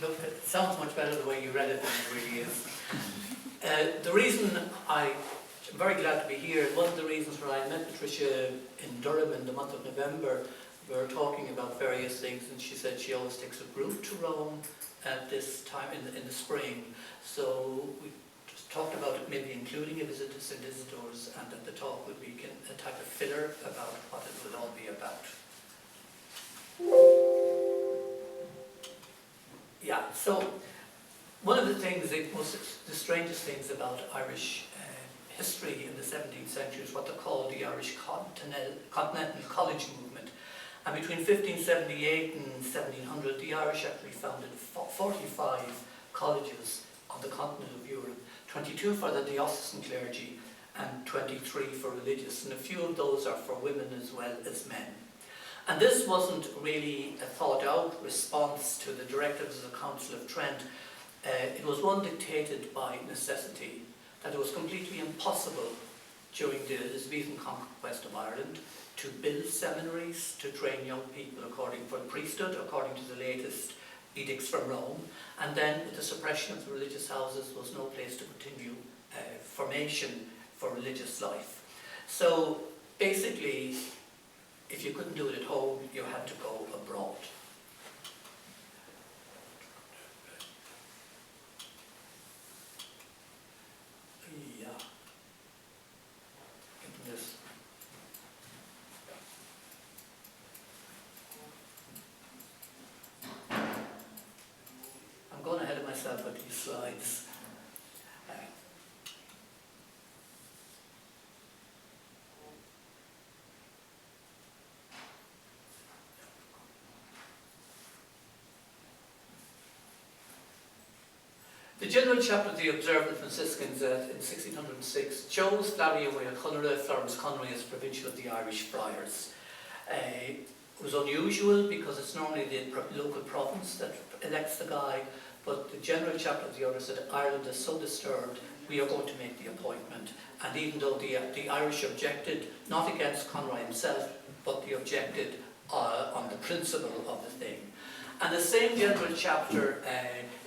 Look, it sounds much better the way you read it than it really is. The reason I'm very glad to be here, one of the reasons why I met Patricia in Durham in the month of November, we were talking about various things, and she said she always takes a group to Rome at this time in the spring. So we just talked about it, maybe including a visit to St. Isidore's, and that the talk would be a type of filler about what it would all be about. Yeah, so one of the things, the strangest things about Irish history in the 17th century is what they called the Irish Continental College movement. And between 1578 and 1700, the Irish actually founded 45 colleges on the continent of Europe, 22 for the diocesan clergy and 23 for religious, and a few of those are for women as well as men. And this wasn't really a thought-out response to the directives of the Council of Trent. It was one dictated by necessity, that it was completely impossible during the Elizabethan conquest of Ireland to build seminaries to train young people for the priesthood, according to the latest edicts from Rome. And then with the suppression of the religious houses, was no place to continue formation for religious life. So basically, if you couldn't do it at home, you had to go abroad. Yeah. This. I'm going ahead of myself with these slides. The General Chapter of the Observant Franciscans in 1606 chose Flavia Conra Florence Conroy as provincial of the Irish Friars. It was unusual because it's normally the local province that elects the guy, but the General Chapter of the Order said Ireland is so disturbed, we are going to make the appointment. And even though the Irish objected, not against Conroy himself, but they objected on the principle of the thing. And the same General Chapter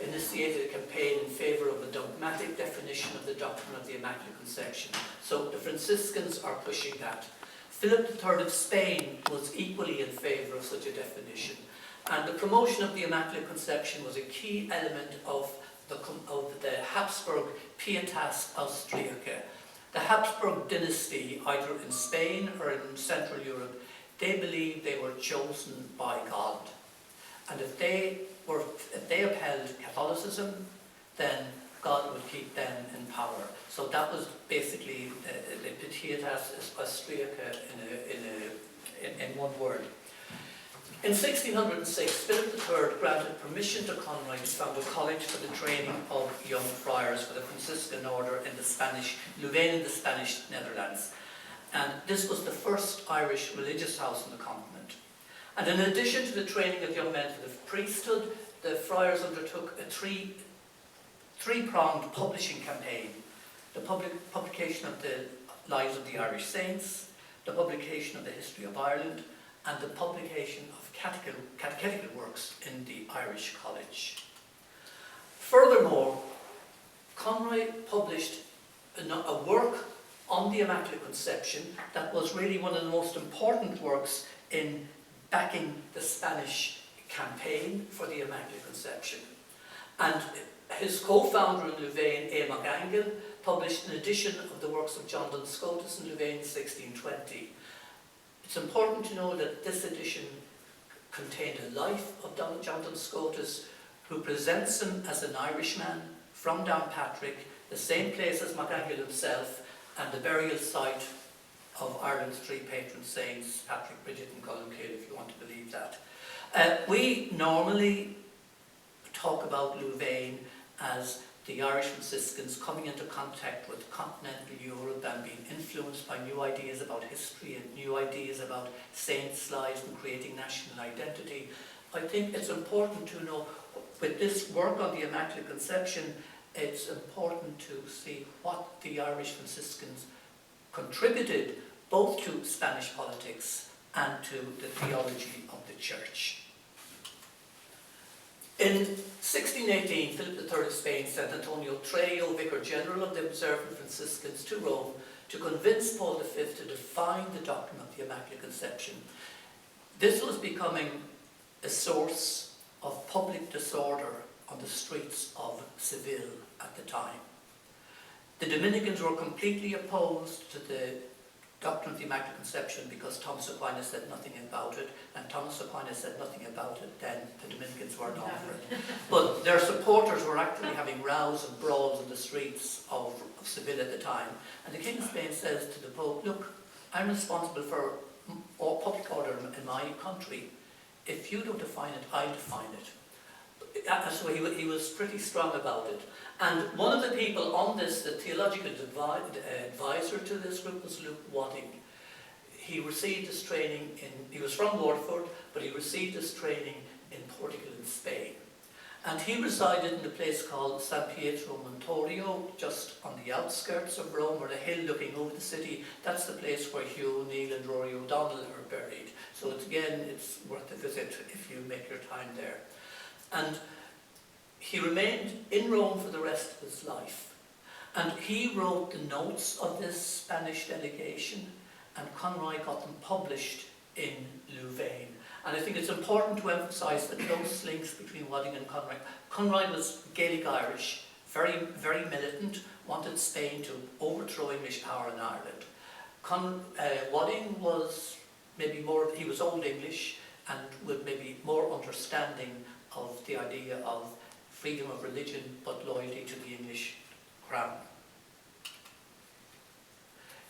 initiated a campaign in favour of a dogmatic definition of the doctrine of the Immaculate Conception. So the Franciscans are pushing that. Philip III of Spain was equally in favour of such a definition. And the promotion of the Immaculate Conception was a key element of the Hapsburg Pietas Austriaca. The Hapsburg dynasty, either in Spain or in Central Europe, they believed they were chosen by God. And if they upheld Catholicism, then God would keep them in power. So that was basically the Pietas Austriaca in one word. In 1606, Philip III granted permission to Conroy to found a college for the training of young friars for the Franciscan order in Louvain in the Spanish Netherlands. And this was the first Irish religious house in the continent. And in addition to the training of young men for the priesthood, the friars undertook a three-pronged publishing campaign. The publication of the lives of the Irish saints, the publication of the history of Ireland, and the publication of catechetical works in the Irish College. Furthermore, Conroy published a work on the Immaculate Conception that was really one of the most important works in backing the Spanish campaign for the Immaculate Conception. And his co-founder in Louvain, A. MacAngle, published an edition of the works of John Duns Scotus in Louvain in 1620. It's important to know that this edition contained a life of John Duns Scotus, who presents him as an Irishman from Downpatrick, the same place as MacAngle himself, and the burial site of Ireland's three patron saints, Patrick, Bridget and Columcille, if you want to believe that. We normally talk about Louvain as the Irish Franciscans coming into contact with continental Europe and being influenced by new ideas about history and new ideas about saints' lives and creating national identity. I think it's important to know, with this work on the Immaculate Conception, it's important to see what the Irish Franciscans contributed both to Spanish politics and to the theology of the Church. In 1618, Philip III of Spain sent Antonio Trejo, Vicar General of the Observant Franciscans, to Rome to convince Paul V to define the doctrine of the Immaculate Conception. This was becoming a source of public disorder on the streets of Seville at the time. The Dominicans were completely opposed to the doctrine of the Immaculate Conception because Thomas Aquinas said nothing about it, and Thomas Aquinas said nothing about it, then the Dominicans weren't on for it. But their supporters were actually having rows and brawls in the streets of Seville at the time, and the King of Spain says to the Pope, look, I'm responsible for public order in my country. If you don't define it, I define it. So he was pretty strong about it. And one of the people on this, the theological advisor to this group, was Luke Wadding. He received his training he was from Waterford, but he received his training in Portugal and Spain. And he resided in a place called San Pietro Montorio, just on the outskirts of Rome, or a hill looking over the city. That's the place where Hugh O'Neill and Rory O'Donnell are buried. So it's worth a visit if you make your time there. And he remained in Rome for the rest of his life. And he wrote the notes of this Spanish delegation, and Conroy got them published in Louvain. And I think it's important to emphasise the close links between Wadding and Conroy. Conroy was Gaelic Irish, very, very militant, wanted Spain to overthrow English power in Ireland. Wadding was maybe more, he was Old English and with maybe more understanding of the idea of freedom of religion but loyalty to the English crown.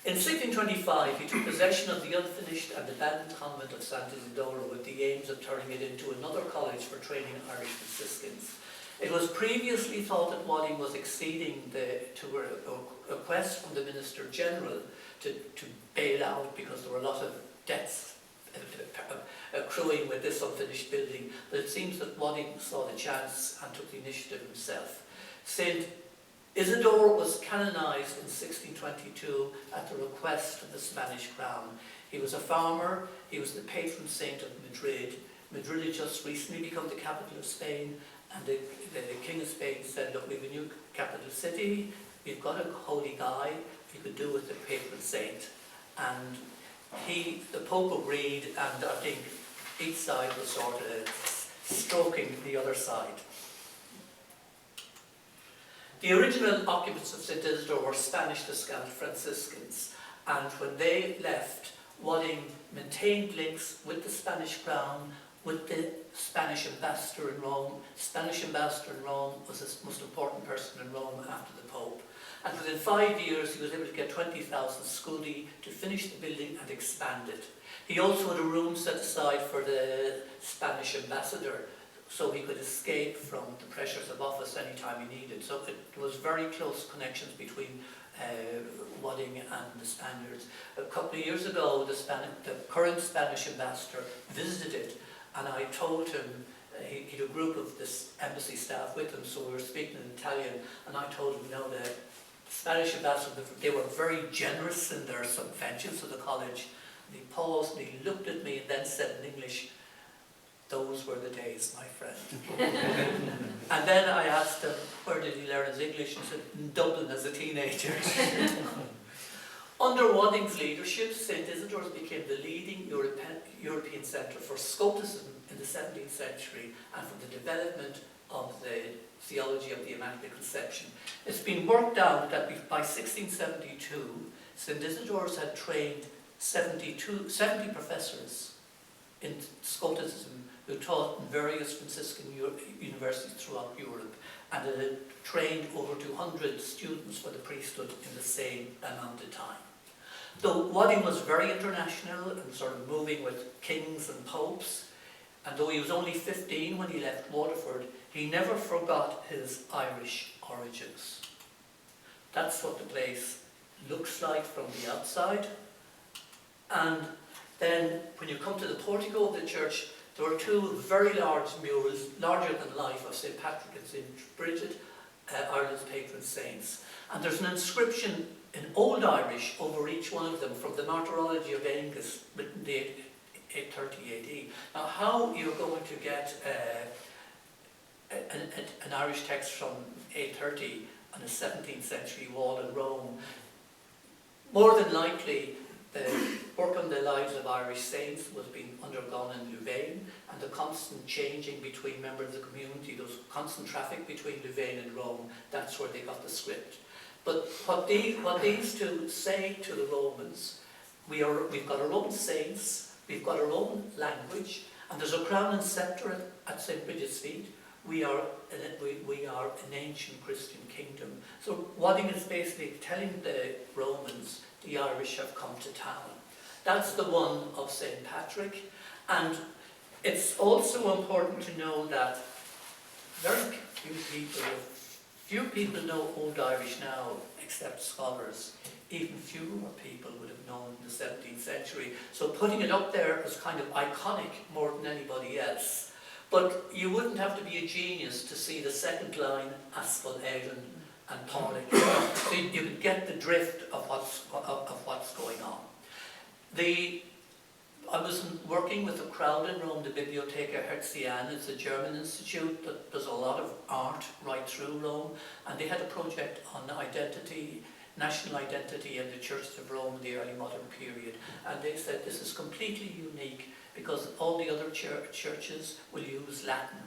In 1625 he took possession of the unfinished and abandoned convent of Sant Isidore with the aims of turning it into another college for training Irish Franciscans. It was previously thought that Wadding was acceding to a request from the Minister General to bail out because there were a lot of debts accruing with this unfinished building, but it seems that Wadding saw the chance and took the initiative himself. St. Isidore was canonized in 1622 at the request of the Spanish crown. He was a farmer, he was the patron saint of Madrid. Madrid had just recently become the capital of Spain, and the King of Spain said, look, we have a new capital city, we've got a holy guy, we could do with the patron saint. And the Pope agreed, and I think each side was sort of stroking the other side. The original occupants of St. Isidore were Spanish Descent Franciscans, and when they left, Wadding maintained links with the Spanish crown, with the Spanish ambassador in Rome. Spanish ambassador in Rome was the most important person in Rome after the Pope. And within 5 years, he was able to get 20,000 scudi to finish the building and expand it. He also had a room set aside for the Spanish ambassador, so he could escape from the pressures of office anytime he needed. So it was very close connections between Wadding and the Spaniards. A couple of years ago, the current Spanish ambassador visited it, and I told him, he had a group of this embassy staff with him, so we were speaking in Italian, and I told him, the Spanish ambassador, they were very generous in their subventions to the college. And he paused and he looked at me and then said in English, those were the days, my friend. And then I asked him, where did he learn his English? And he said, in Dublin as a teenager. Under Wadding's leadership, St. Isidore's became the leading European centre for Scoticism in the 17th century and for the development of the theology of the Immaculate Conception. It's been worked out that by 1672, St. Isidore's had trained 70 professors in Scoticism who taught in various Franciscan universities throughout Europe, and it had trained over 200 students for the priesthood in the same amount of time. Though Wadding was very international and sort of moving with kings and popes, and though he was only 15 when he left Waterford, he never forgot his Irish origins. That's what the place looks like from the outside. And then when you come to the portico of the church, there are two very large murals, larger than life, of St. Patrick and St. Bridget, Ireland's patron saints. And there's an inscription in Old Irish over each one of them from the Martyrology of Angus, written date 830 AD. Now, how you're going to get an Irish text from 830 on a 17th century wall in Rome, more than likely the work on the lives of Irish saints was being undergone in Louvain, and the constant changing between members of the community, those constant traffic between Louvain and Rome, that's where they got the script. But what these two say to the Romans, we've got our own saints, we've got our own language, and there's a crown and sceptre at St. Bridget's feet. We are an ancient Christian kingdom. So Wadding is basically telling the Romans, the Irish have come to town. That's the one of St. Patrick. And it's also important to know that very few people know Old Irish now, except scholars. Even fewer people would have known the 17th century. So putting it up there is kind of iconic more than anybody else. But you wouldn't have to be a genius to see the second line, Aspel Éireann and Pádraig. So you can get the drift of what's going on. I was working with a crowd in Rome, the Bibliotheca Hertziana. It's a German institute that does a lot of art right through Rome, and they had a project on identity, national identity in the Church of Rome in the early modern period, and they said this is completely unique because all the other churches will use Latin.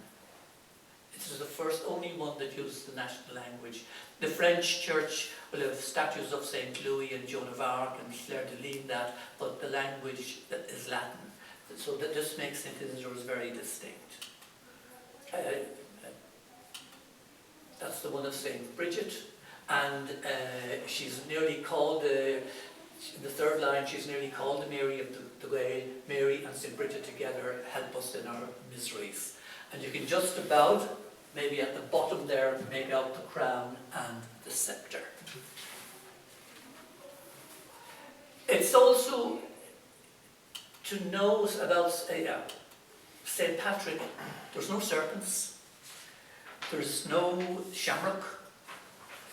This is the only one that uses the national language. The French church will have statues of St. Louis and Joan of Arc and Claire de Lune, but the language is Latin. So that just makes St. Isidore's very distinct. That's the one of St. Bridget, and she's nearly called, in the third line, she's nearly called the Mary of the Gael. Mary and St. Bridget together help us in our miseries. And you can just about, maybe at the bottom there, make out the crown and the sceptre. It's also to know about St. Patrick, there's no serpents, there's no shamrock,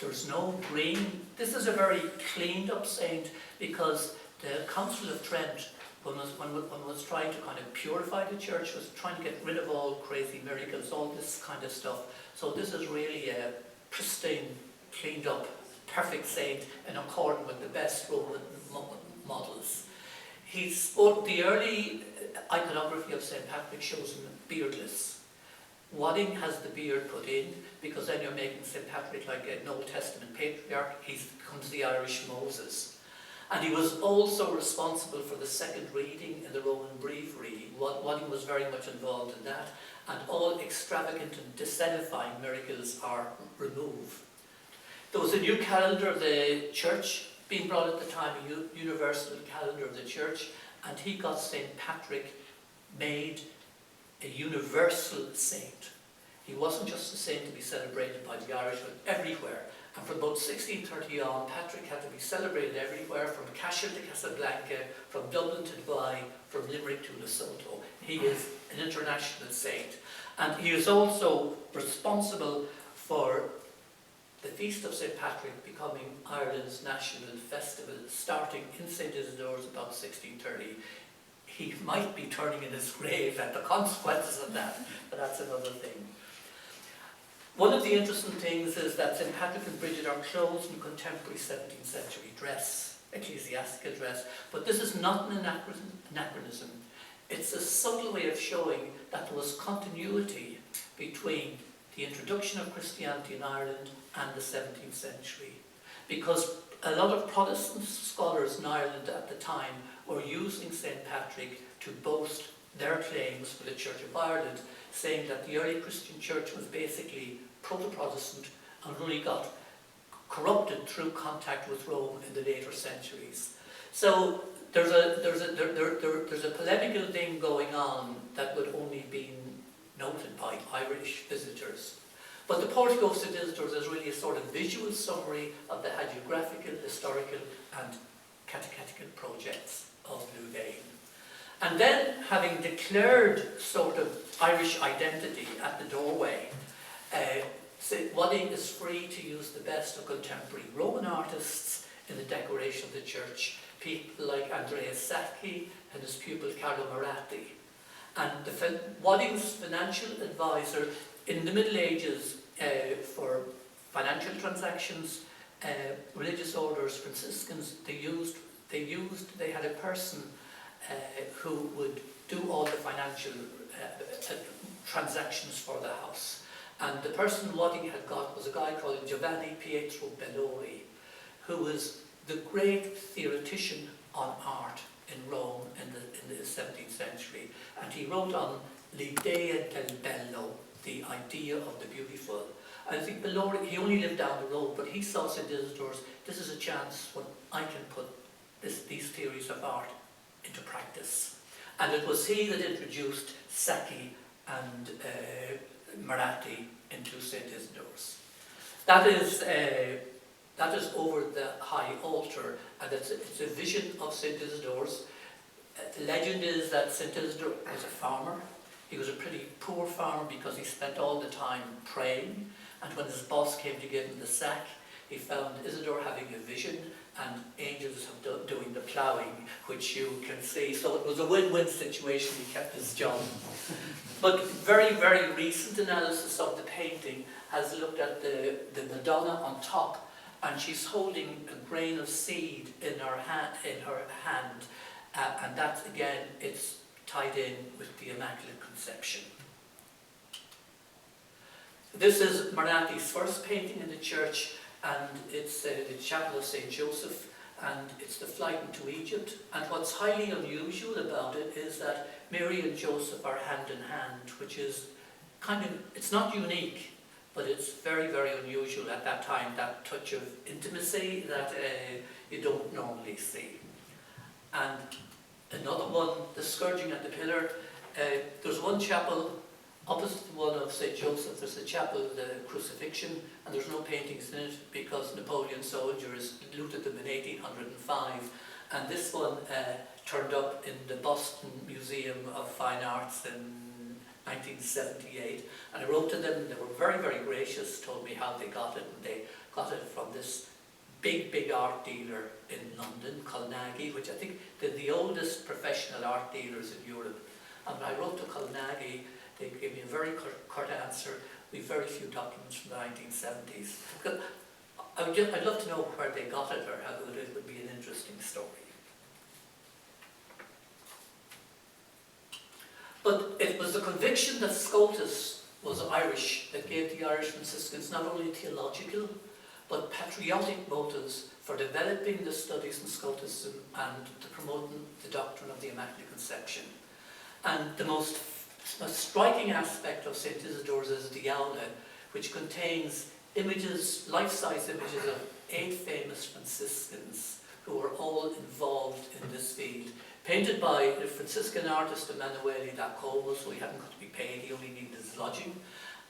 there's no green. This is a very cleaned up saint because the Council of Trent, when one was trying to kind of purify the church, was trying to get rid of all crazy miracles, all this kind of stuff. So this is really a pristine, cleaned up, perfect saint in accordance with the best Roman models. The early iconography of St. Patrick shows him beardless. Wadding has the beard put in because then you're making St. Patrick like an Old Testament patriarch. He becomes the Irish Moses. And he was also responsible for the second reading in the Roman Breviary. Wadding was very much involved in that. And all extravagant and disedifying miracles are removed. There was a new calendar of the church being brought at the time, a universal calendar of the church, and he got St. Patrick made a universal saint. He wasn't just a saint to be celebrated by the Irish, but everywhere. And from about 1630 on, Patrick had to be celebrated everywhere, from Cashel to Casablanca, from Dublin to Dubai, from Limerick to Lesotho. He is an international saint. And he is also responsible for the Feast of St. Patrick becoming Ireland's national festival, starting in St. Isidore's about 1630. He might be turning in his grave at the consequences of that, but that's another thing. One of the interesting things is that St. Patrick and Bridget are clothed in contemporary 17th century dress, ecclesiastical dress, but this is not an anachronism. It's a subtle way of showing that there was continuity between the introduction of Christianity in Ireland and the 17th century. Because a lot of Protestant scholars in Ireland at the time were using St. Patrick to boast their claims for the Church of Ireland, saying that the early Christian church was basically proto-Protestant and really got corrupted through contact with Rome in the later centuries. So there's a polemical thing going on that would only be noted by Irish visitors. But the Portico of St. Isidore's is really a sort of visual summary of the hagiographical, historical and catechetical projects of Louvain. And then, having declared sort of Irish identity at the doorway, Wadding is free to use the best of contemporary Roman artists in the decoration of the church, people like Andrea Sacchi and his pupil Carlo Maratti. And Wadding's financial advisor In the Middle Ages, for financial transactions, religious orders, Franciscans, they had a person who would do all the financial transactions for the house. And the person what he had got was a guy called Giovanni Pietro Bellori, who was the great theoretician on art in Rome in the 17th century. And he wrote on l'idea del bello, the idea of the beautiful. And I think Bellori, he only lived down the road, but he saw St. Isidore's, this is a chance when I can put these theories of art into practice. And it was he that introduced Sacchi and Maratti into St. Isidore's. That is over the high altar, and it's a vision of St. Isidore's. The legend is that St. Isidore was a farmer. He was a pretty poor farmer because he spent all the time praying, and when his boss came to give him the sack, he found Isidore having a vision and angels doing the ploughing, which you can see. So it was a win-win situation. He kept his job. But very, very recent analysis of the painting has looked at the Madonna on top, and she's holding a grain of seed in her hand, and that again, it's tied in with the Immaculate Conception. This is Maratti's first painting in the church, and it's the Chapel of St. Joseph, and it's the flight into Egypt. And what's highly unusual about it is that Mary and Joseph are hand in hand, which is it's not unique, but it's very, very unusual at that time, that touch of intimacy that you don't normally see. And another one, the scourging at the pillar. There's one chapel opposite the one of St. Joseph. There's the chapel of the crucifixion, and there's no paintings in it because Napoleon soldiers looted them in 1805. And this one turned up in the Boston Museum of Fine Arts in 1978. And I wrote to them, and they were very, very gracious, told me how they got it, and they got it from this big art dealer in London, Colnaghi, which I think they're the oldest professional art dealers in Europe. And when I wrote to Colnaghi, they gave me a very curt answer. We have very few documents from the 1970s. Because I'd love to know where they got it, or how it would be an interesting story. But it was the conviction that Scotus was Irish that gave the Irish Franciscans not only theological, but patriotic motives for developing the studies in Scotism and to promoting the doctrine of the Immaculate Conception. And the most striking aspect of St. Isidore's is the aula, which contains images, life-size images of 8 famous Franciscans who were all involved in this field, painted by the Franciscan artist Emanuele da Como, so he hadn't got to be paid, he only needed his lodging,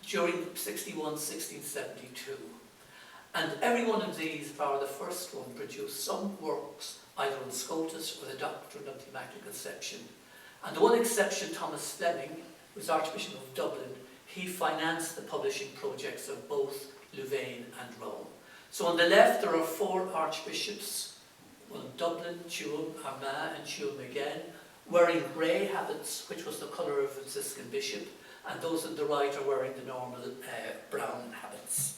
during 1672. And every one of these, bar the first one, produced some works either on Scotus or the doctrine of the Immaculate Conception. And the one exception, Thomas Fleming, who was Archbishop of Dublin, he financed the publishing projects of both Louvain and Rome. So on the left there are 4 archbishops, one Dublin, Tuam, Armagh and Tuam again, wearing grey habits, which was the colour of a Franciscan bishop, and those on the right are wearing the normal brown habits.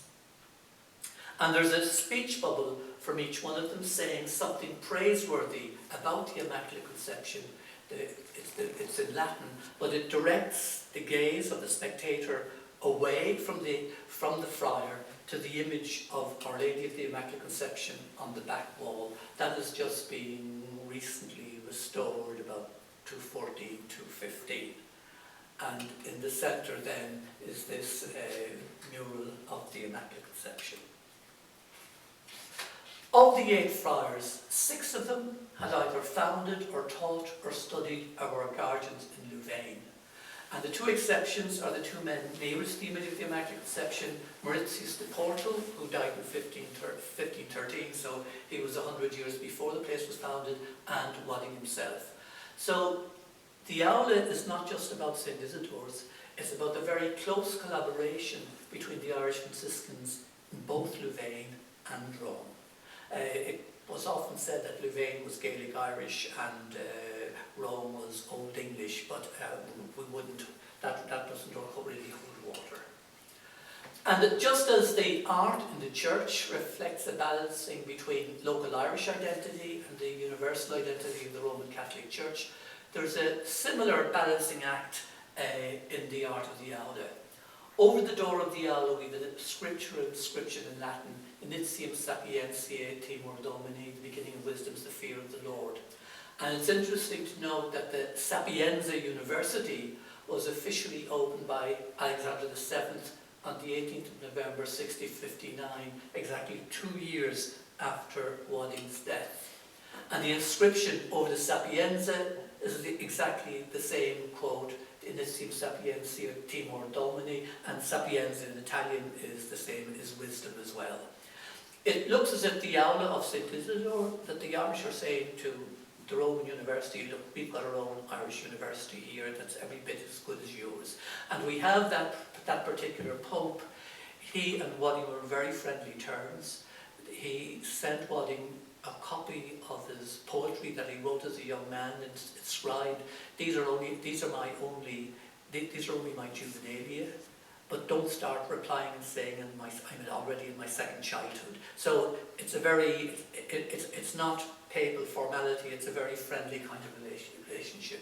And there's a speech bubble from each one of them saying something praiseworthy about the Immaculate Conception. It's in Latin, but it directs the gaze of the spectator away from the friar to the image of Our Lady of the Immaculate Conception on the back wall. That has just been recently restored, about 214, 215. And in the centre then is this mural of the Immaculate Conception. Of the 8 friars, 6 of them had either founded or taught or studied our guardians in Louvain. And the 2 exceptions are the 2 men nearest the image of the Immaculate Conception, Mauritius de Porto, who died in 1513, so he was 100 years before the place was founded, and Wadding himself. So the aula is not just about St. Isidore's, it's about the very close collaboration between the Irish Franciscans in both Louvain and Rome. It was often said that Louvain was Gaelic Irish and Rome was Old English, but that doesn't really hold water. And that just as the art in the church reflects a balancing between local Irish identity and the universal identity of the Roman Catholic Church, there's a similar balancing act in the art of the aula. Over the door of the aula we have a scriptural inscription in Latin, Initium Sapientiae Timor Domini, the beginning of wisdom is the fear of the Lord. And it's interesting to note that the Sapienza University was officially opened by Alexander VII on the 18th of November 1659, exactly 2 years after Wadding's death. And the inscription over the Sapienza is exactly the same quote, Initium Sapientiae Timor Domini, and Sapienza in Italian is the same as wisdom as well. It looks as if the aula of St. Isidore, that the Irish are saying to the Roman University, look, we've got our own Irish university here that's every bit as good as yours. And we have that particular Pope. He and Wadding were on very friendly terms. He sent Wadding a copy of his poetry that he wrote as a young man and inscribed, these are only my juvenilia, but don't start replying and saying I'm already in my second childhood. So it's it's not papal formality, it's a very friendly kind of relationship.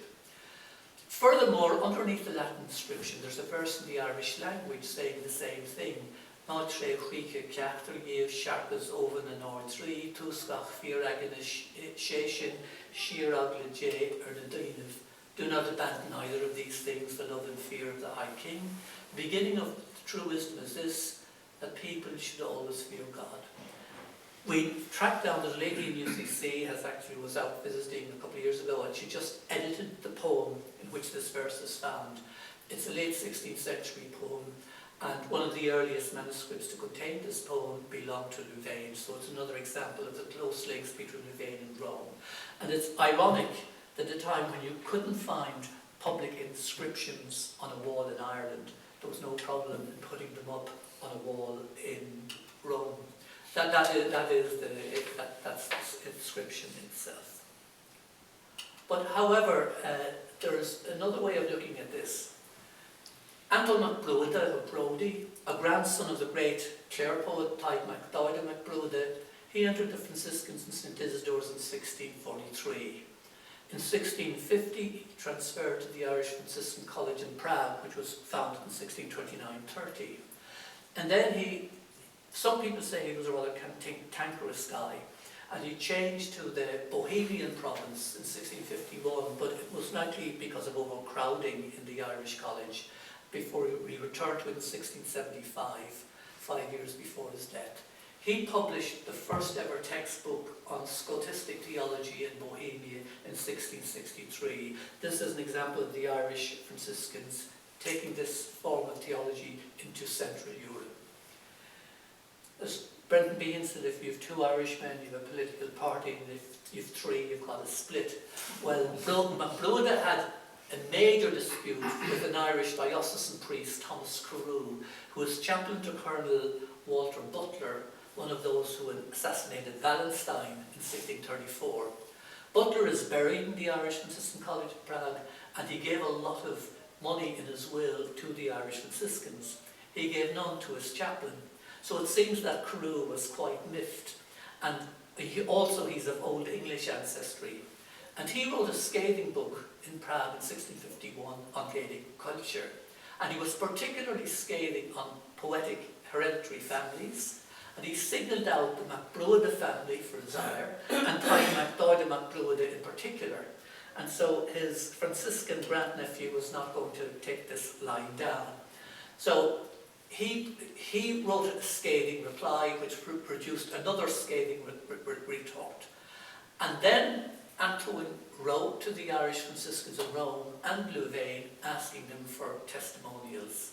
Furthermore, underneath the Latin inscription, there's a verse in the Irish language saying the same thing. Ma Craith of NUIG, Sharkas Oven and Or3, Tuskach Firagan Sheshin, Shirag J Erdadinav. Do not abandon either of these things, the love and fear of the High King. The beginning of true wisdom is this, that people should always fear God. We tracked down the lady in UCC, was out visiting a couple of years ago, and she just edited the poem in which this verse is found. It's a late 16th century poem, and one of the earliest manuscripts to contain this poem belonged to Louvain, so it's another example of the close links between Louvain and Rome. And it's ironic that at a time when you couldn't find public inscriptions on a wall in Ireland, there was no problem in putting them up on a wall in Rome. That's the inscription itself. But however, there's another way of looking at this. Anton MacBrode of Brodie, a grandson of the great Clare poet Tyke MacDoide MacBrode, he entered the Franciscans in St. Isidore's in 1643. In 1650, he transferred to the Irish Franciscan College in Prague, which was founded in 1629-30. And then some people say he was a rather cantankerous guy, and he changed to the Bohemian province in 1651, but it was likely because of overcrowding in the Irish college, before he returned to it in 1675, 5 years before his death. He published the first ever textbook on Scotistic theology in Bohemia in 1663. This is an example of the Irish Franciscans taking this form of theology into Central Europe. As Brendan Behan said, if you have two Irishmen, you have a political party, and if you have three, you've got a split. Well, MacBrode had a major dispute with an Irish diocesan priest, Thomas Carew, who was chaplain to Colonel Walter Butler, one of those who assassinated Wallenstein in 1634. Butler is buried in the Irish Franciscan College of Prague, and he gave a lot of money in his will to the Irish Franciscans. He gave none to his chaplain. So it seems that Carew was quite miffed, and he's of Old English ancestry. And he wrote a scathing book in Prague in 1651 on Gaelic culture, and he was particularly scathing on poetic hereditary families, and he signalled out the MacBrode family for his ire, and Tyke MacDoide MacBrode in particular. And so his Franciscan grandnephew was not going to take this line down. So he wrote a scathing reply, which produced another scathing retort. And then Antoine wrote to the Irish Franciscans in Rome and Louvain, asking them for testimonials.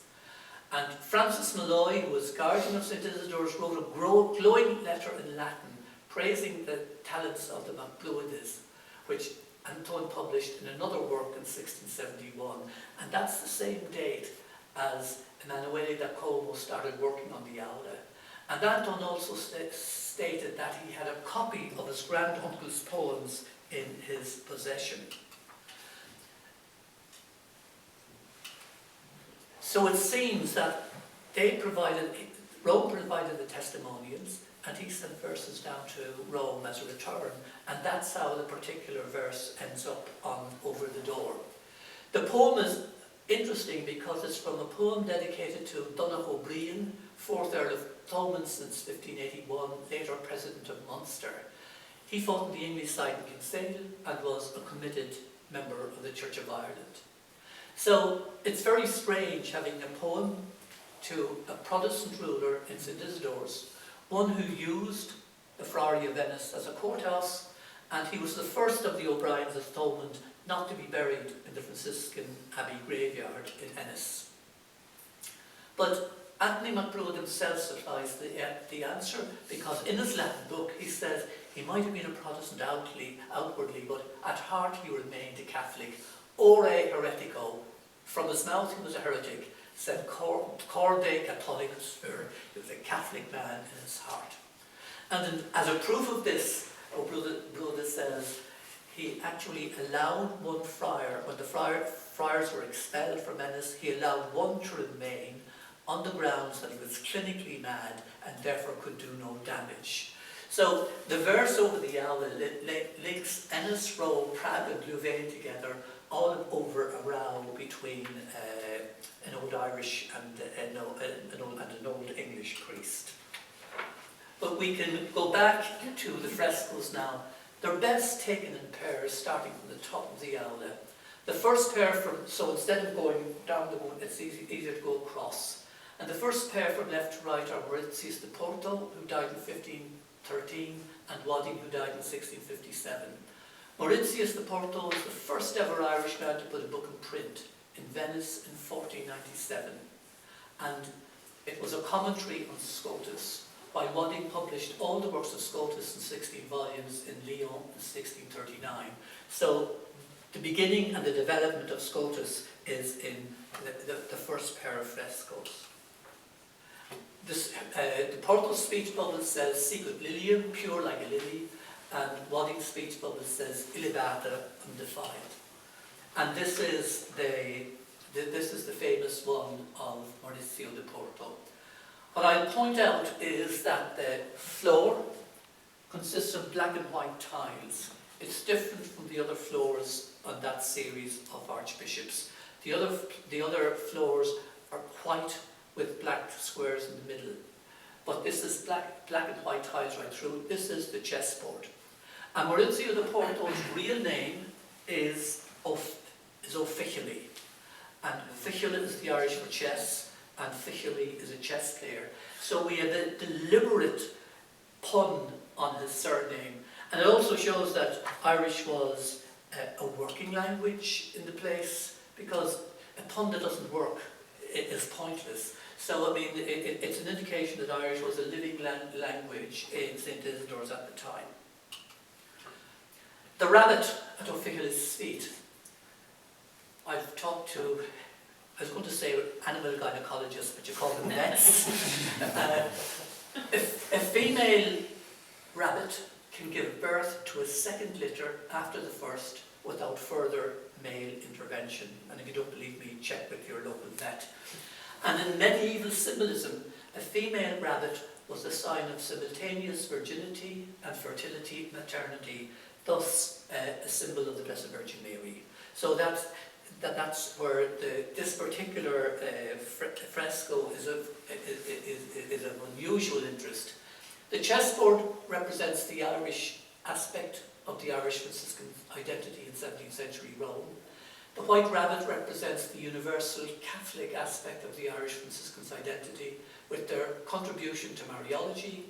And Francis Malloy, who was guardian of St. Isidore's, wrote a glowing letter in Latin, praising the talents of the MacBrodes, which Antoine published in another work in 1671. And that's the same date as Emanuele da Como started working on the aula. And Anton also stated that he had a copy of his granduncle's poems in his possession. So it seems that Rome provided the testimonials, and he sent verses down to Rome as a return, and that's how the particular verse ends up over the door. The poem is interesting because it's from a poem dedicated to Donogh O'Brien, 4th Earl of Thomond since 1581, later President of Munster. He fought on the English side in Kinsale and was a committed member of the Church of Ireland. So it's very strange having a poem to a Protestant ruler in St. Isidore's, one who used the Friary of Venice as a courthouse, and he was the first of the O'Briens of Thomond not to be buried in the Franciscan Abbey graveyard in Ennis. But Anthony MacBride himself supplies the answer, because in his Latin book he says he might have been a Protestant outwardly, but at heart he remained a Catholic. Ore heretico, from his mouth he was a heretic, said corde catholicus ver, he was a Catholic man in his heart. And as a proof of this, O'Brien says he actually allowed one friar, when the friars were expelled from Ennis, he allowed one to remain on the grounds that he was clinically mad and therefore could do no damage. So the verse over the owl links Ennis, Roe, Prague and Louvain together, all over a row between an old Irish and an old English priest. But we can go back to the frescoes now. They're best taken in pairs, starting from the top of the aula. The first pair so instead of going down the one, it's easier to go across. And the first pair from left to right are Mauritius de Porto, who died in 1513, and Wadding, who died in 1657. Mauritius de Porto was the first ever Irishman to put a book in print in Venice in 1497. And it was a commentary on Scotus, while Wadding published all the works of Scotus in 16 volumes in Lyon in 1639. So the beginning and the development of Scotus is in the first pair of frescoes. The Porto's speech bubble says Sicut Lilium, pure like a lily, and Wadding's speech bubble says Illibata, undefiled. And this is the famous one of Mauricio de Porto. What I'll point out is that the floor consists of black and white tiles. It's different from the other floors on that series of archbishops. The other floors are white with black squares in the middle. But this is black and white tiles right through. This is the chessboard. And Maurizio de Porto's real name is Officially. And Officially is the Irish for chess, and Officially is a chess player. So we have a deliberate pun on his surname. And it also shows that Irish was a working language in the place, because a pun that doesn't work is pointless. So, I mean, it's an indication that Irish was a living language in St. Isidore's at the time. The rabbit at Official's feet. I've talked to, I was going to say animal gynecologists, but you call them vets. A female rabbit can give birth to a second litter after the first without further male intervention. And if you don't believe me, check with your local vet. And in medieval symbolism, a female rabbit was a sign of simultaneous virginity and fertility, maternity, thus a symbol of the Blessed Virgin Mary. So that's where this particular fresco is of unusual interest. The chessboard represents the Irish aspect of the Irish Franciscan identity in 17th century Rome. The white rabbit represents the universal Catholic aspect of the Irish Franciscans' identity, with their contribution to Mariology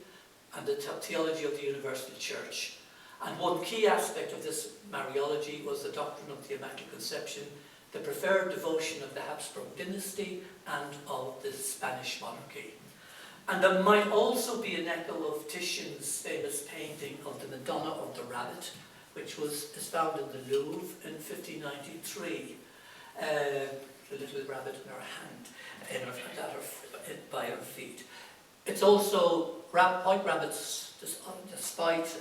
and the theology of the Universal Church. And one key aspect of this Mariology was the doctrine of the Immaculate Conception, the preferred devotion of the Hapsburg dynasty and of the Spanish monarchy. And there might also be an echo of Titian's famous painting of the Madonna of the Rabbit, which is found in the Louvre in 1593. The little rabbit in her hand, by her feet. It's also white rabbits, despite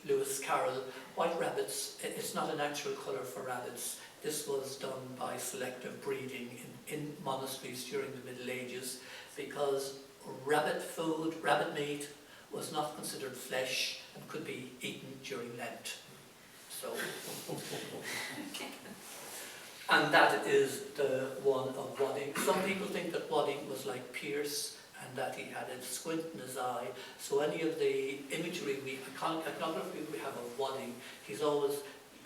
Lewis Carroll, white rabbits, it's not a natural colour for rabbits. this was done by selective breeding in monasteries during the Middle Ages, because rabbit food, rabbit meat, was not considered flesh and could be eaten during Lent. So, and that is the one of Wadding. Some people think that Wadding was like Pierce and that he had a squint in his eye. So any of the imagery, iconography we have of Wadding, he's always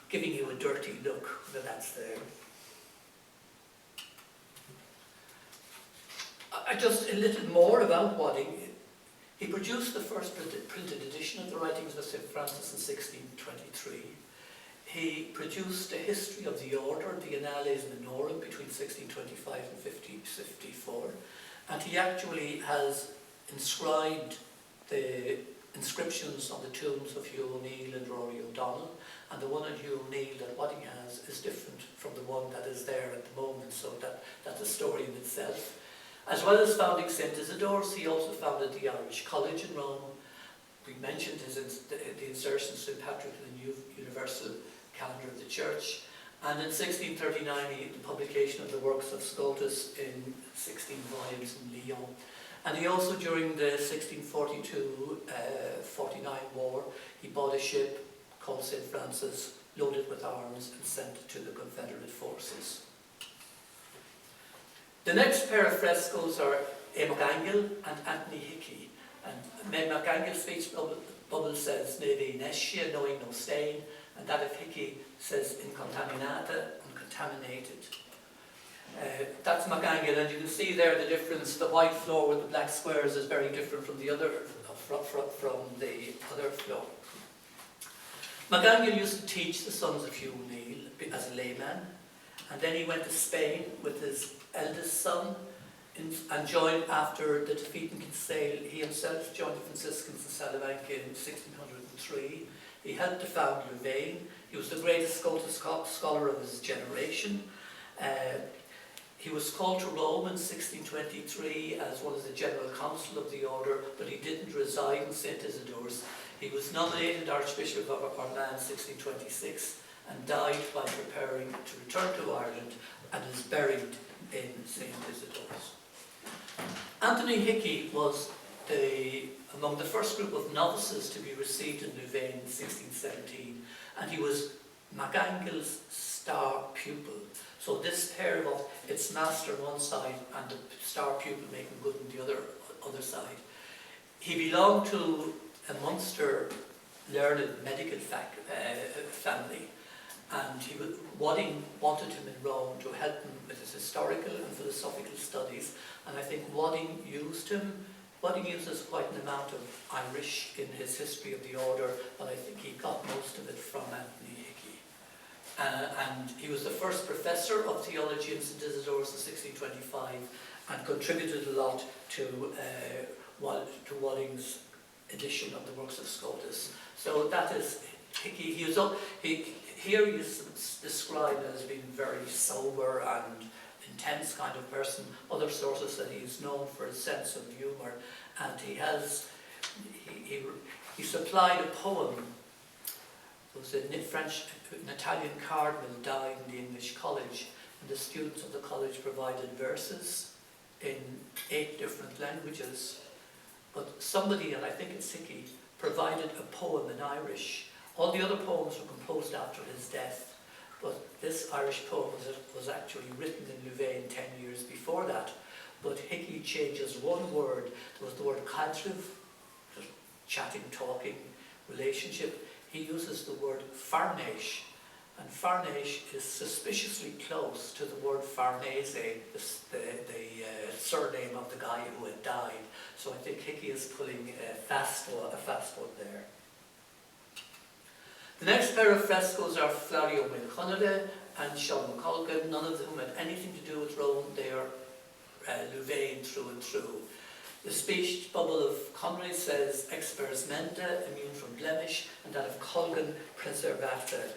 giving you a dirty look, that's there. Just a little more about Wadding. He produced the first printed edition of the writings of St. Francis in 1623. He produced a history of the order, the Annales Minorum, between 1625 and 1554. And he actually has inscribed the inscriptions on the tombs of Hugh O'Neill and Rory O'Donnell. And the one on Hugh O'Neill that Wadding has is different from the one that is there at the moment, so that's a story in itself. As well as founding St. Isidore's, he also founded the Irish College in Rome. We mentioned the insertion of St. Patrick in the Universal Calendar of the Church. And in 1639, the publication of the works of Scotus in 16 volumes in Lyon. And he also, during the 1642-49 war, he bought a ship called St. Francis, loaded with arms and sent it to the Confederate forces. The next pair of frescoes are Immaculate and Anthony Hickey. And Immaculate's speech bubble says, Neve Nescia, knowing no stain, and that of Hickey says Incontaminata, uncontaminated. That's Immaculate's, and you can see there the difference. The white floor with the black squares is very different from the other floor. Immaculate's used to teach the sons of Hugh O'Neill as a layman, and then he went to Spain with his eldest son, and joined after the defeat in Kinsale. He himself joined the Franciscans in Salamanca in 1603. He helped to found Louvain. He was the greatest Scotus scholar of his generation. He was called to Rome in 1623 as one of the general council of the order, but he didn't reside in St. Isidore's. He was nominated Archbishop of Orléans in 1626 and died by preparing to return to Ireland, and is buried in St. Isidore's. Anthony Hickey was among the first group of novices to be received in Louvain in 1617, and he was Immaculate's star pupil. So this pair of its master on one side and the star pupil making good on the other side. He belonged to a Munster learned medical family, and Wadding wanted him in Rome to help him with his historical and philosophical studies, and I think Wadding used him. Wadding uses quite an amount of Irish in his history of the order, but I think he got most of it from Anthony Hickey. And he was the first professor of theology in St. Isidore's in 1625, and contributed a lot to Wadding's edition of the works of Scotus. So that is Hickey. Here he is described as being very sober and intense kind of person. Other sources that he is known for his sense of humour, and he supplied a poem. There was an Italian cardinal died in the English college, and the students of the college provided verses in 8 different languages. But somebody, and I think it's Hickey, provided a poem in Irish. All the other poems were composed after his death, but this Irish poem was actually written in Louvain 10 years before that. But Hickey changes one word. There was the word cadriv, chatting, talking, relationship. He uses the word farnèis, and farnèis is suspiciously close to the word Farnese, the surname of the guy who had died. So I think Hickey is pulling a fast one there. The next pair of frescoes are Flario Milchonele and Sean McColgan, none of whom had anything to do with Rome. They are Louvain through and through. The speech bubble of Conway says expers menda, immune from blemish, and that of Colgan, preservata,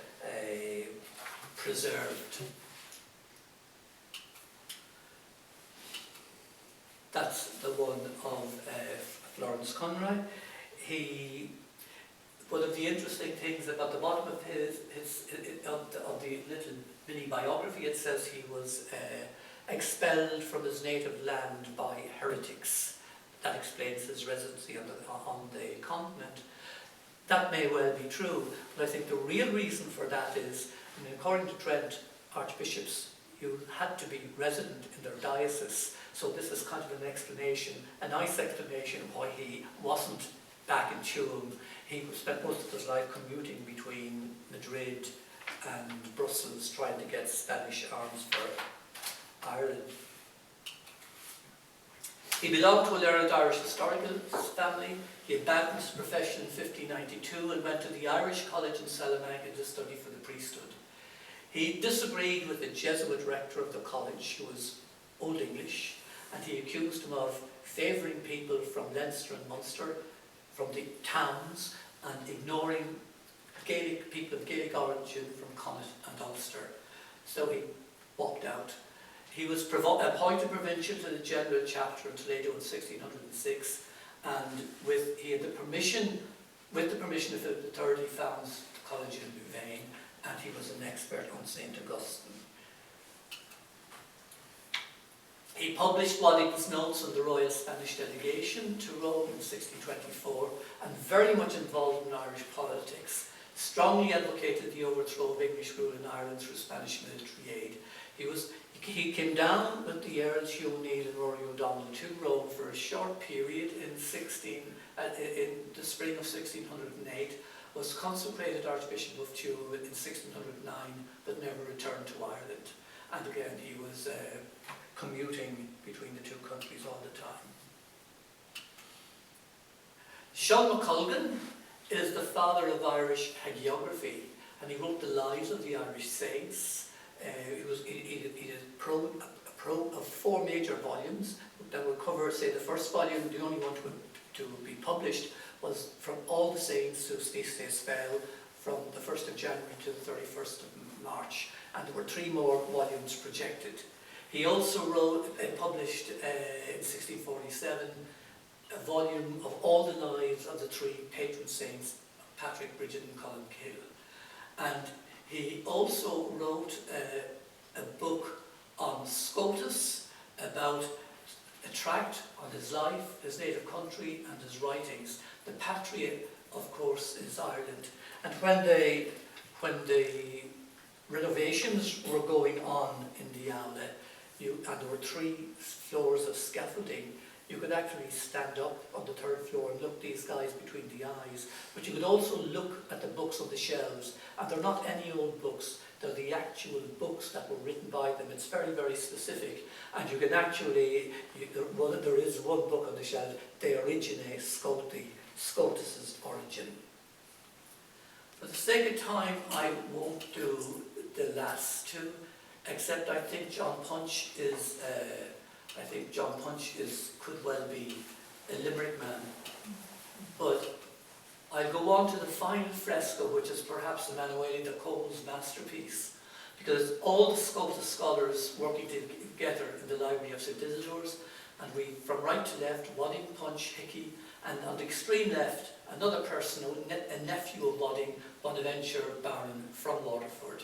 preserved. That's the one of Florence Conroy. One of the interesting things about the bottom of the little In the biography it says he was expelled from his native land by heretics. That explains his residency on the continent. That may well be true, but I think the real reason for that is, according to Trent, archbishops, you had to be resident in their diocese. So this is kind of an explanation, a nice explanation why he wasn't back in Tuam. He spent most of his life commuting between Madrid and Brussels, trying to get Spanish arms for Ireland. He belonged to a learned Irish historical family. He abandoned his profession in 1592 and went to the Irish College in Salamanca to study for the priesthood. He disagreed with the Jesuit rector of the college, who was Old English, and he accused him of favouring people from Leinster and Munster, from the towns, and ignoring Gaelic people of Gaelic origin from Connacht and Ulster. So he walked out. He was appointed provincial to the General Chapter in Toledo in 1606, and with the permission of Philip III, he founded the college in Louvain, and he was an expert on St. Augustine. He published Waddington's notes on the Royal Spanish delegation to Rome in 1624, and very much involved in Irish politics, strongly advocated the overthrow of English rule in Ireland through Spanish military aid. He came down with the Earls Hugh O'Neill and Rory O'Donnell to Rome for a short period in the spring of 1608, was consecrated Archbishop of Tuam in 1609, but never returned to Ireland. And again, he was commuting between the two countries all the time. Sean McColgan is the father of Irish hagiography, and he wrote the lives of the Irish saints. He did of 4 major volumes that will cover, say, the first volume, the only one to be published, was from all the saints whose feast days fell from the 1st of January to the 31st of March, and there were 3 more volumes projected. He also published in 1647 a volume of all the lives of the 3 patron saints, Patrick, Bridget and Columcille. And he also wrote a book on Scotus, about a tract on his life, his native country and his writings. The patria, of course, is Ireland. And when the renovations were going on in the Aula, and there were 3 floors of scaffolding, you could actually stand up on the 3rd floor and look these guys between the eyes. But you could also look at the books on the shelves, and they're not any old books. They're the actual books that were written by them. It's very, very specific. And you can actually, there is one book on the shelf, De Origine Scotti, Scotus's origin. For the sake of time, I won't do the last 2, except I think John Punch could well be a Limerick man. But I'll go on to the final fresco, which is perhaps Emanuele da Cole's masterpiece, because all the Scotus scholars working together in the library of St. Isidore's, and we, from right to left, Wadding, Punch, Hickey, and on the extreme left, another person, a nephew of Wadding, Bonaventure Baron from Waterford.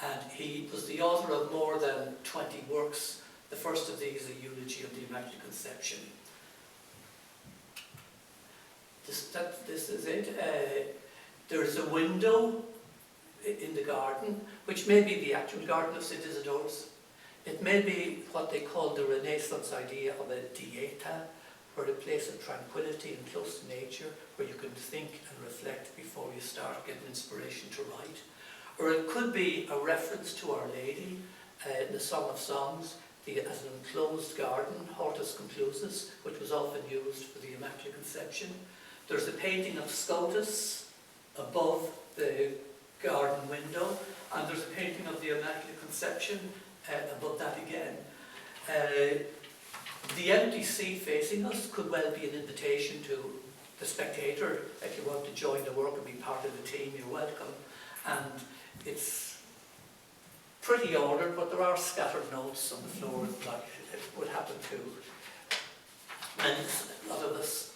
And he was the author of more than 20 works. The first of these, a eulogy of the Immaculate Conception. This is it. There's a window in the garden, which may be the actual garden of St. Isidore's. It may be what they call the Renaissance idea of a dieta, where a place of tranquility and close to nature, where you can think and reflect before you start getting inspiration to write. Or it could be a reference to Our Lady, the Song of Songs, as an enclosed garden, Hortus Conclusus, which was often used for the Immaculate Conception. There's a painting of Scotus above the garden window, and there's a painting of the Immaculate Conception above that again. The empty seat facing us could well be an invitation to the spectator. If you want to join the work and be part of the team, you're welcome. And it's pretty ordered, but there are scattered notes on the floor, like it would happen to a lot of us.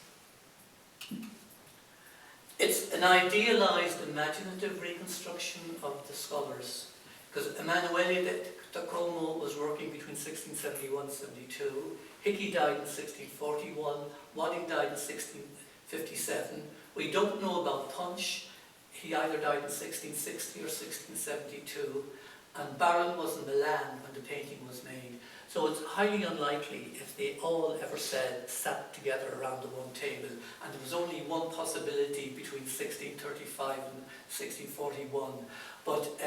It's an idealised, imaginative reconstruction of the scholars. because Emanuele da Como was working between 1671 and 72. Hickey died in 1641. Wadding died in 1657. We don't know about Punch. He either died in 1660 or 1672. And Barron was in Milan when the painting was made. So it's highly unlikely if they all ever sat together around the one table, and there was only one possibility between 1635 and 1641. But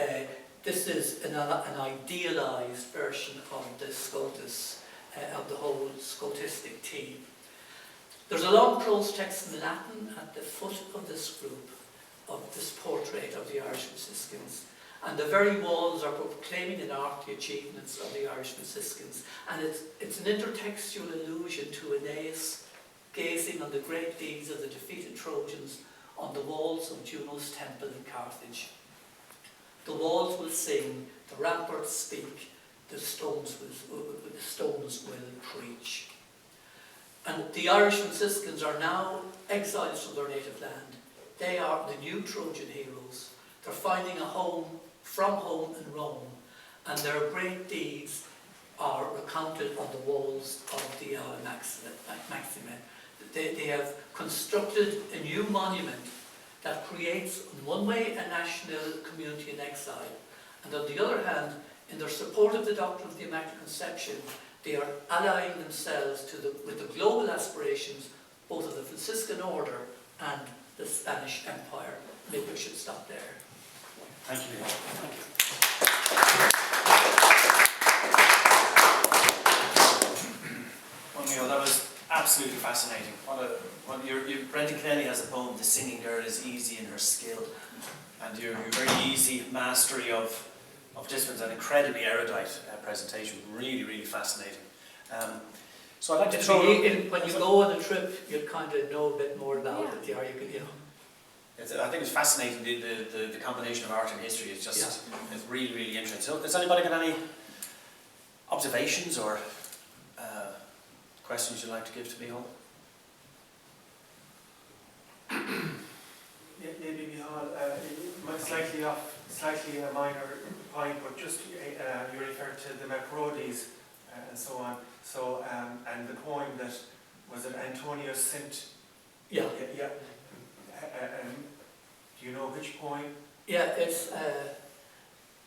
this is an idealised version of the Scotus, of the whole Scotistic team. There's a long prose text in Latin at the foot of this group, of this portrait of the Irish Franciscans. And the very walls are proclaiming in art the achievements of the Irish Franciscans. And it's an intertextual allusion to Aeneas gazing on the great deeds of the defeated Trojans on the walls of Juno's temple in Carthage. The walls will sing, the ramparts speak, the stones will preach. And the Irish Franciscans are now exiles from their native land. They are the new Trojan heroes. They're finding a home from home in Rome, and their great deeds are recounted on the walls of the Maxime. They have constructed a new monument that creates, in one way, a national community in exile, and on the other hand, in their support of the doctrine of the Immaculate Conception, they are allying themselves with the global aspirations both of the Franciscan order and the Spanish Empire. Maybe we should stop there. Thank you, Micheal. Thank you. Well, Micheal, that was absolutely fascinating. Brendan Kennelly has a poem, "The Singing Girl is Easy in Her Skill," and your very easy mastery of disciplines, an incredibly erudite presentation, really fascinating. So I'd like to throw when you go on a trip, you'll kind of know a bit more about it. Yeah, you know. I think it's fascinating, the combination of art and history is just it's really interesting. So has anybody got any observations or questions you'd like to give to Micheal? Maybe Micheal, slightly a minor point, but just you referred to the Ma Craith and so on. So and the poem that was it Antonius Sint. Yeah. Do you know which poem? Yeah, it's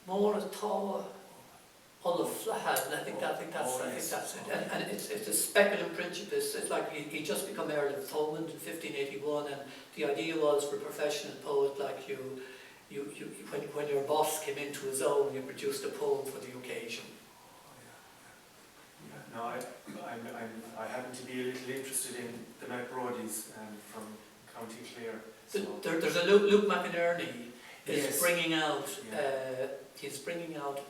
more a tall olive flahad, and I think that's it. And it's a speculum principis. It's like he just become Earl of Thomond in 1581, and the idea was for a professional poet like you when your boss came into his own, you produced a poem for the occasion. No, I happen to be a little interested in the Ma Craith from County Clare. So. There's a Luke McInerney is bringing out. Yeah. He's bringing out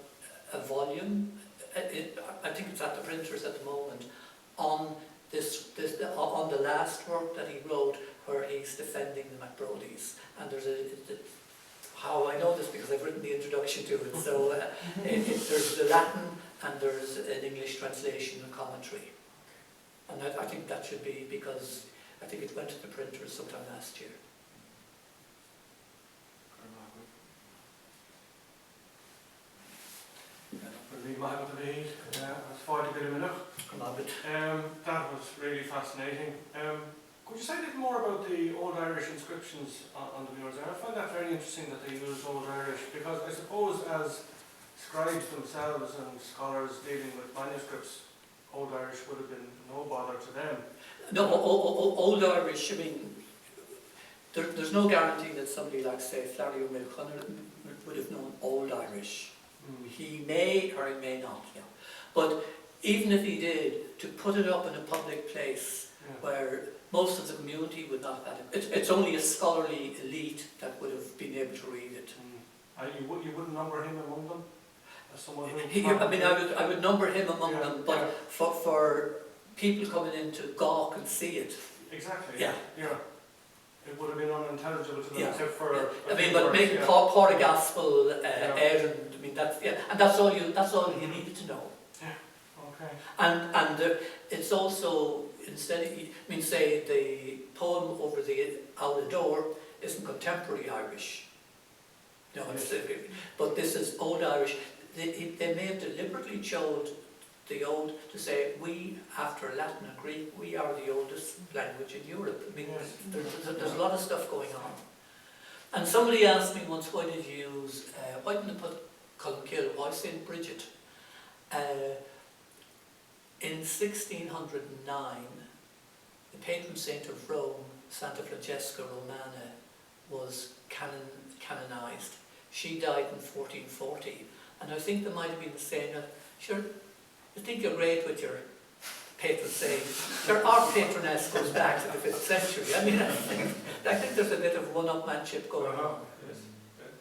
a volume. I think it's at the printers at the moment on on the last work that he wrote, where he's defending the Ma Craith. And there's how I know this because I've written the introduction to it. So there's the Latin and there's an English translation and commentary. And I think that should be, because I think it went to the printers sometime last year. That was really fascinating. Could you say a little more about the Old Irish inscriptions on the mules? I find that very interesting that they use Old Irish, because I suppose as scribes themselves and scholars dealing with manuscripts, Old Irish would have been no bother to them. No, Old Irish, I mean, there's no guarantee that somebody like, say, Flannery O'Milconnell would have known Old Irish. He may or he may not, yeah. But even if he did, to put it up in a public place where most of the community would not have had it, it's only a scholarly elite that would have been able to read it. And you wouldn't number him among them? As someone who I would number him among them, but for people coming in to gawk and see it. Exactly. Yeah. It would have been unintelligible to them, except for. I mean, but maybe pour a gospel, Aaron. I mean, and that's all you needed to know. Yeah. Okay. And it's also, instead of, I mean, say the poem over the outer door isn't contemporary Irish. No, but this is Old Irish. They may have deliberately chose the old to say, we, after Latin and Greek, we are the oldest language in Europe. I mean, there's a lot of stuff going on. And somebody asked me once, why did you use, why didn't you put Columcille, why St. Bridget? In 1609, the patron saint of Rome, Santa Francesca Romana, was canonized. She died in 1440, and I think there might have been the saying that, sure, you think you're great with your patron saint. Sure, our patroness goes back to the 5th century. I mean, I think there's a bit of one-upmanship going on.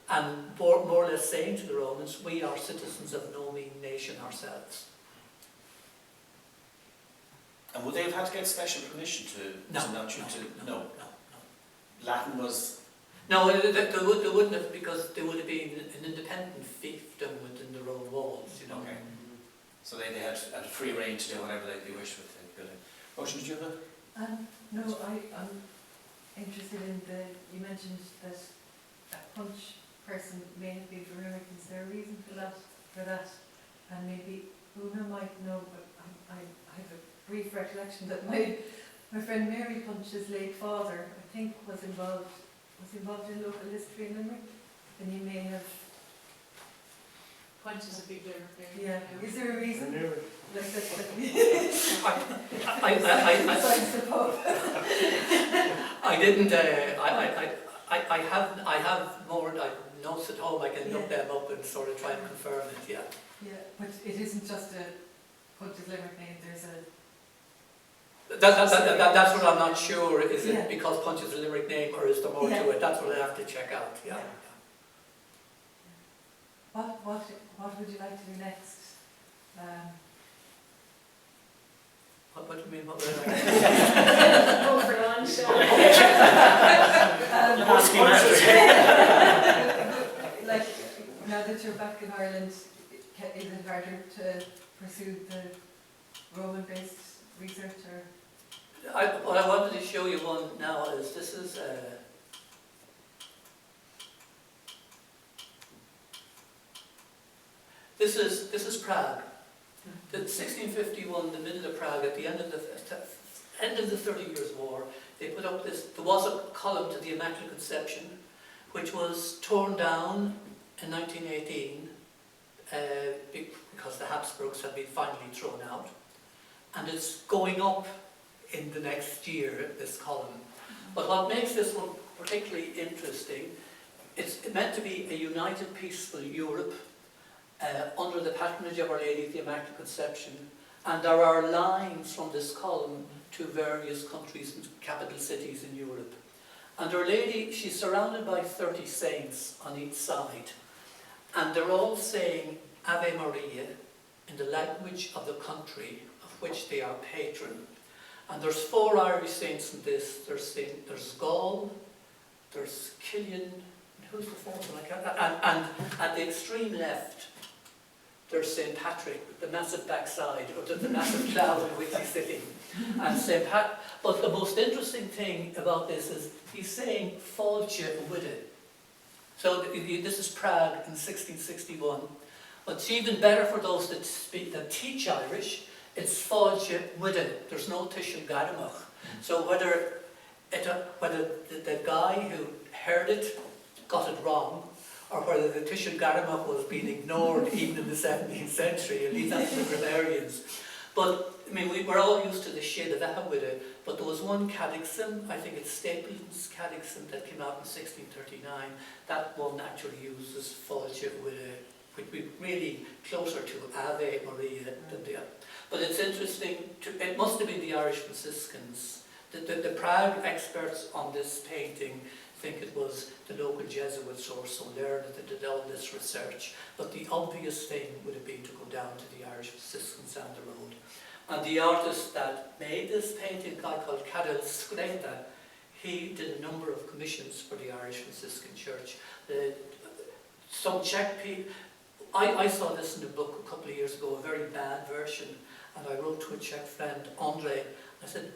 And more or less saying to the Romans, we are citizens of no mean nation ourselves. And would they have had to get special permission to No. Latin was... No, they wouldn't have, because they would have been an independent fiefdom within their own walls, you know. Okay. So they had free rein to do whatever they wished with the building. Ocean, did you have a... No, I'm interested in you mentioned that a punch person may have been for Limerick. Is there a reason for that? And maybe Una might know, but I have a brief recollection that my friend Mary Punch's late father, I think, was involved in local history in Limerick, and he may have... Punch is a big Limerick area. Yeah, is there a reason? Like that? Besides the pub. I didn't. I have more notes at home. I can look them up and sort of try and confirm it. Yeah. Yeah, but it isn't just a Punch's Limerick name. There's a... That's what I'm not sure. Is Yeah. it because Punch is a Limerick name, or is there more to it? That's what I have to check out. Yeah. What would you like to do next? What do you mean? What would I like to do? Go for lunch. Like, now that you're back in Ireland, is it harder to pursue the Roman-based research, or? What I wanted to show you one now is this is. This is Prague. The 1651, the middle of Prague, at the end of the 30 Years' War, they put up this. There was a column to the Immaculate Conception, which was torn down in 1918 because the Hapsburgs had been finally thrown out, and it's going up in the next year. This column, but what makes this one particularly interesting, it's meant to be a united, peaceful Europe. Under the patronage of Our Lady of the Immaculate Conception, and there are lines from this column to various countries and capital cities in Europe. And Our Lady, she's surrounded by 30 saints on each side, and they're all saying Ave Maria in the language of the country of which they are patron. And there's 4 Irish saints in this. There's Gall, there's Killian, and who's the 4th one? And at the extreme left, there's St. Patrick with the massive backside, or the massive cloud in which he's sitting. And but the most interesting thing about this is he's saying Fáilte Uide. So this is Prague in 1661. But it's even better for those that teach Irish. It's Fáilte Uide. There's no Tishel Garamach. So whether the guy who heard it got it wrong, or whether the Tishel Garamach was being ignored even in the 17th century, at least that's the grammarians. But, I mean, we're all used to the shade of Ahawida, but there was one catechism, I think it's Stapleton's catechism, that came out in 1639. That one actually uses Fáilte Uide, which would be really closer to Ave Maria than the other. But it's interesting, it must have been the Irish Franciscans. The Prague experts on this painting think it was the local Jesuits or so learned that did all this research, but the obvious thing would have been to go down to the Irish Franciscans down the road. And the artist that made this painting, a guy called Cadel Screta, he did a number of commissions for the Irish Franciscan Church. Some Czech people, I saw this in a book a couple of years ago, a very bad version, and I wrote to a Czech friend, Andre, I said,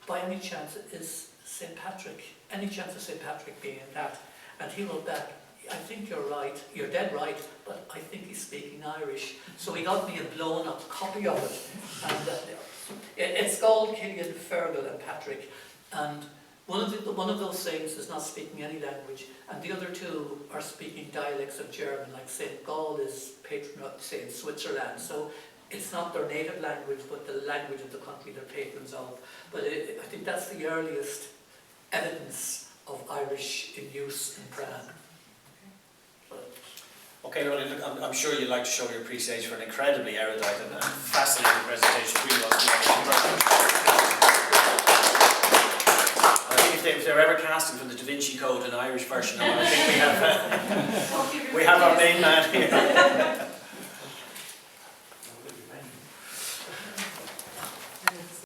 by any chance is St. Patrick, any chance of St. Patrick being in that? And he wrote back, I think you're right, you're dead right, but I think he's speaking Irish. So he got me a blown up copy of it. And it's called Killian, Fergal and Patrick. And one of those saints is not speaking any language, and the other two are speaking dialects of German, like St. Gall is patron of, say, in Switzerland. So it's not their native language, but the language of the country they're patrons of. But I think that's the earliest evidence of Irish in use in Prague. Okay, well, look, I'm sure you'd like to show your appreciation for an incredibly erudite and fascinating presentation. It really was. I think if they're ever casting from the Da Vinci Code an Irish version of it, I think we have our main man here.